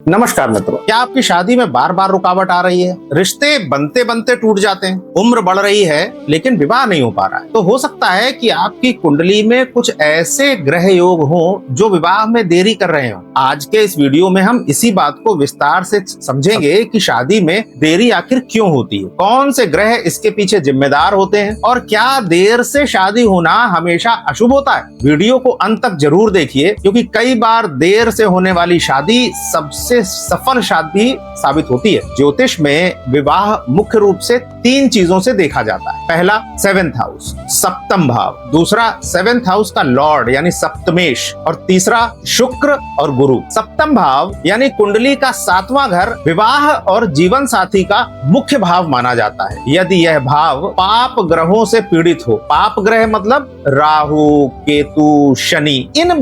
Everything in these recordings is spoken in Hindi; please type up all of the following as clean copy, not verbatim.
नमस्कार मित्रों, क्या आपकी शादी में बार बार रुकावट आ रही है? रिश्ते बनते बनते टूट जाते हैं, उम्र बढ़ रही है लेकिन विवाह नहीं हो पा रहा है। तो हो सकता है कि आपकी कुंडली में कुछ ऐसे ग्रह योग हों जो विवाह में देरी कर रहे हो। आज के इस वीडियो में हम इसी बात को विस्तार से समझेंगे कि शादी में देरी आखिर क्यों होती है, कौन से ग्रह इसके पीछे जिम्मेदार होते हैं और क्या देर से शादी होना हमेशा अशुभ होता है। वीडियो को अंत तक जरूर देखिए, क्योंकि कई बार देर से होने वाली शादी सबसे सफल शादी साबित होती है। ज्योतिष में विवाह मुख्य रूप से 3 चीजों से देखा जाता है। पहला 7th हाउस, सप्तम भाव। दूसरा 7th हाउस का लॉर्ड यानी सप्तमेश, और तीसरा शुक्र और गुरु। सप्तम भाव यानी कुंडली का 7वां घर विवाह और जीवन साथी का मुख्य भाव माना जाता है। यदि यह भाव पाप ग्रहों से पीड़ित हो, पाप ग्रह मतलब राहु, केतु, शनि, इन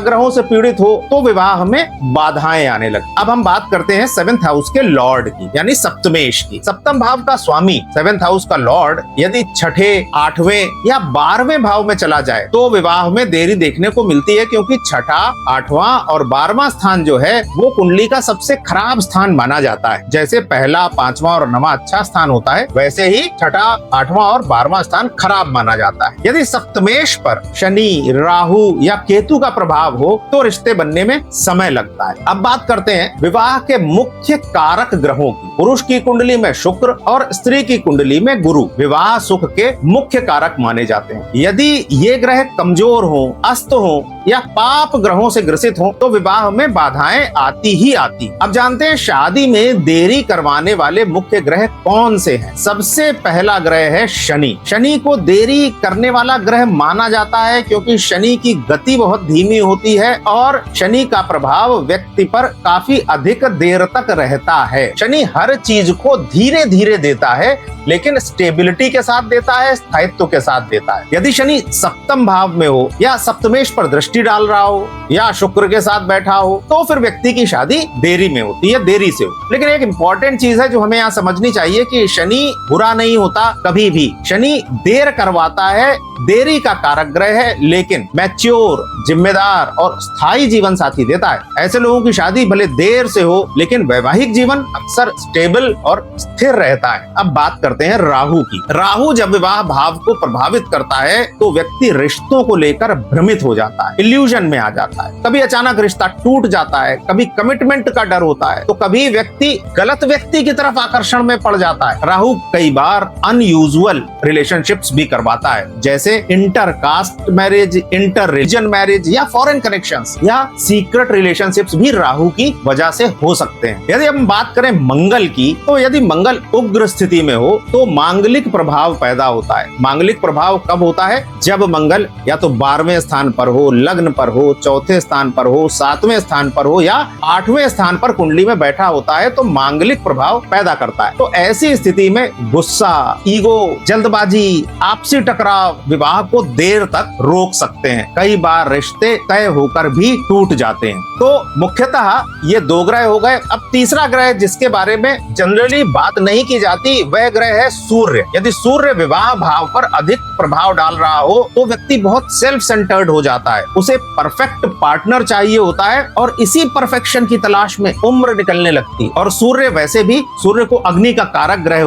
ग्रहों से पीड़ित हो तो विवाह में बाधाएं आने लगती। अब हम बात करते हैं 7th हाउस के लॉर्ड की यानी सप्तमेश की। सप्तम भाव का स्वामी 7th हाउस का लॉर्ड यदि 6ठे, 8वें या 12वें भाव में चला जाए तो विवाह में देरी देखने को मिलती है, क्योंकि 6ठा, 8वां और 12वां स्थान जो है वो कुंडली का सबसे खराब स्थान माना जाता है। जैसे पहला, 5वां और 9वां अच्छा स्थान होता है, वैसे ही 6ठा, 8वां और 12वां स्थान खराब माना जाता है। यदि सप्तमेश पर शनि, राहु या केतु का प्रभाव हो तो रिश्ते बनने में समय लगता है। अब बात करते हैं विवाह के मुख्य कारक ग्रहों की। पुरुष की कुंडली में शुक्र और स्त्री की कुंडली में गुरु विवाह सुख के मुख्य कारक माने जाते हैं। यदि ये ग्रह कमजोर हो, अस्त हो या पाप ग्रहों से ग्रसित हो तो विवाह में बाधाएं आती ही आती। अब जानते हैं शादी में देरी करवाने वाले मुख्य ग्रह कौन से हैं। सबसे पहला ग्रह है शनि। शनि को देरी करने वाला ग्रह माना जाता है क्योंकि शनि की गति बहुत धीमी होती है और शनि का प्रभाव व्यक्ति पर काफी अधिक देर तक रहता है। शनि हर चीज को धीरे धीरे देता है, लेकिन स्टेबिलिटी के साथ देता है, स्थायित्व के साथ देता है। यदि शनि सप्तम भाव में हो या सप्तमेश पर दृष्टि डाल रहा हो या शुक्र के साथ बैठा हो तो फिर व्यक्ति की शादी देरी में होती है, देरी से हो। लेकिन एक इंपॉर्टेंट चीज है जो हमें यहाँ समझनी चाहिए कि शनि बुरा नहीं होता कभी भी। शनि देर करवाता है, देरी का कारक ग्रह है, लेकिन मैच्योर, जिम्मेदार और स्थायी जीवन साथी देता है। ऐसे लोगों की शादी भले देर से हो लेकिन वैवाहिक जीवन अक्सर स्टेबल और स्थिर रहता है। अब बात करते हैं राहु की। राहु जब विवाह भाव को प्रभावित करता है तो व्यक्ति रिश्तों को लेकर भ्रमित हो जाता है, इल्यूजन में आ जाता है। कभी अचानक रिश्ता टूट जाता है, कभी कमिटमेंट का डर होता है, तो कभी व्यक्ति गलत व्यक्ति की तरफ आकर्षण में पड़ जाता है। राहु कई बार अनयूजुअल रिलेशनशिप्स भी करवाता है, जैसे inter caste marriage, inter religion marriage या फॉरेन कनेक्शंस या सीक्रेट रिलेशनशिप्स भी राहु की वजह से हो सकते हैं। यदि हम बात करें मंगल की, तो यदि मंगल उग्र स्थिति में हो तो मांगलिक प्रभाव पैदा होता है। मांगलिक प्रभाव कब होता है? जब मंगल या तो 12वें स्थान पर हो, लग्न पर हो, 4थे स्थान पर हो, 7वें स्थान पर हो या 8वें स्थान पर कुंडली में बैठा होता है तो मांगलिक प्रभाव पैदा करता है। तो ऐसी स्थिति में गुस्सा, ईगो, जल्दबाजी, आपसी टकराव विवाह को देर तक रोक सकते हैं। कई बार रिश्ते तय होकर भी टूट जाते हैं। तो मुख्यतः ये 2 ग्रह हो गए। अब तीसरा ग्रह जिसके बारे में जनरली बात नहीं की जाती वह ग्रह है सूर्य। यदि सूर्य विवाह भाव पर अधिक प्रभाव डाल रहा हो तो व्यक्ति बहुत सेल्फ सेंटर्ड हो जाता है, उसे परफेक्ट पार्टनर चाहिए होता है और इसी परफेक्शन की तलाश में उम्र निकलने लगती। और सूर्य वैसे भी, सूर्य को अग्नि का कारक ग्रह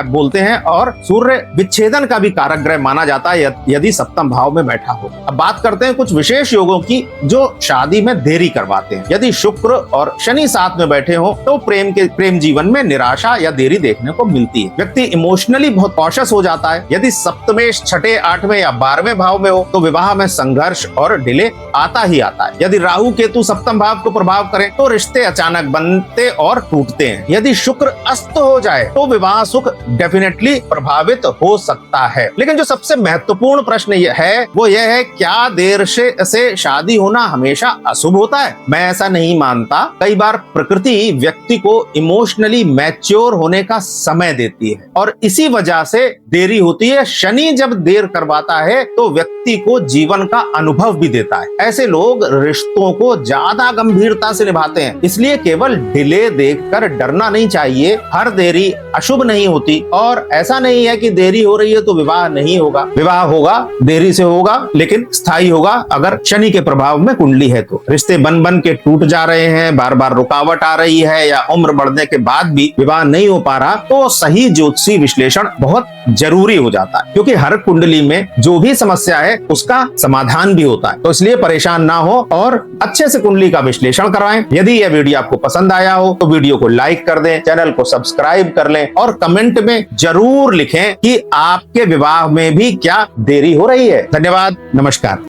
बोलते हैं और सूर्य विच्छेदन का भी कारक ग्रह माना जाता है यदि सप्तम भाव में बैठा हो। अब बात करते हैं कुछ विशेष योगों की जो शादी में देरी करवाते हैं। यदि शुक्र और शनि साथ में बैठे हो तो प्रेम जीवन में निराशा या देरी देखने को मिलती है। व्यक्ति इमोशनली बहुत कॉशियस हो जाता है। यदि सप्तमेश 6ठे, 8वें या 12वें भाव में हो तो विवाह में संघर्ष और डिले आता ही आता है। यदि राहु केतु सप्तम भाव को प्रभाव करें तो रिश्ते अचानक बनते और टूटते हैं। यदि शुक्र अस्त हो जाए तो विवाह सुख डेफिनेटली प्रभावित हो सकता है। लेकिन जो सबसे महत्वपूर्ण प्रश्न है वो यह है, क्या देर से शादी होना हमेशा अशुभ होता है? मैं ऐसा नहीं मानता। कई बार प्रकृति व्यक्ति को इमोशनली मैच्योर होने का समय देती है और इसी वजह से देरी होती है। शनि जब देर करवाता है तो व्यक्ति को जीवन का अनुभव भी देता है। ऐसे लोग रिश्तों को ज्यादा गंभीरता से निभाते हैं। इसलिए केवल डिले देखकर डरना नहीं चाहिए। हर देरी अशुभ नहीं होती और ऐसा नहीं है कि देरी हो रही है तो विवाह नहीं होगा। विवाह होगा, देरी से होगा, लेकिन स्थायी होगा अगर शनि के प्रभाव में कुंडली है तो। रिश्ते बन के टूट जा रहे हैं, बार बार रुकावट आ रही है या उम्र बढ़ने के बाद भी विवाह नहीं हो पा रहा, तो सही ज्योतिषी विश्लेषण बहुत जरूरी हो जाता है, क्योंकि हर कुंडली में जो भी समस्या है उसका समाधान भी होता है। तो इसलिए परेशान ना हो और अच्छे से कुंडली का विश्लेषण करवाएं। यदि यह वीडियो आपको पसंद आया हो तो वीडियो को लाइक कर दें, चैनल को सब्सक्राइब कर लें और कमेंट में जरूर लिखें कि आपके विवाह में भी क्या देरी हो रही है। धन्यवाद, नमस्कार।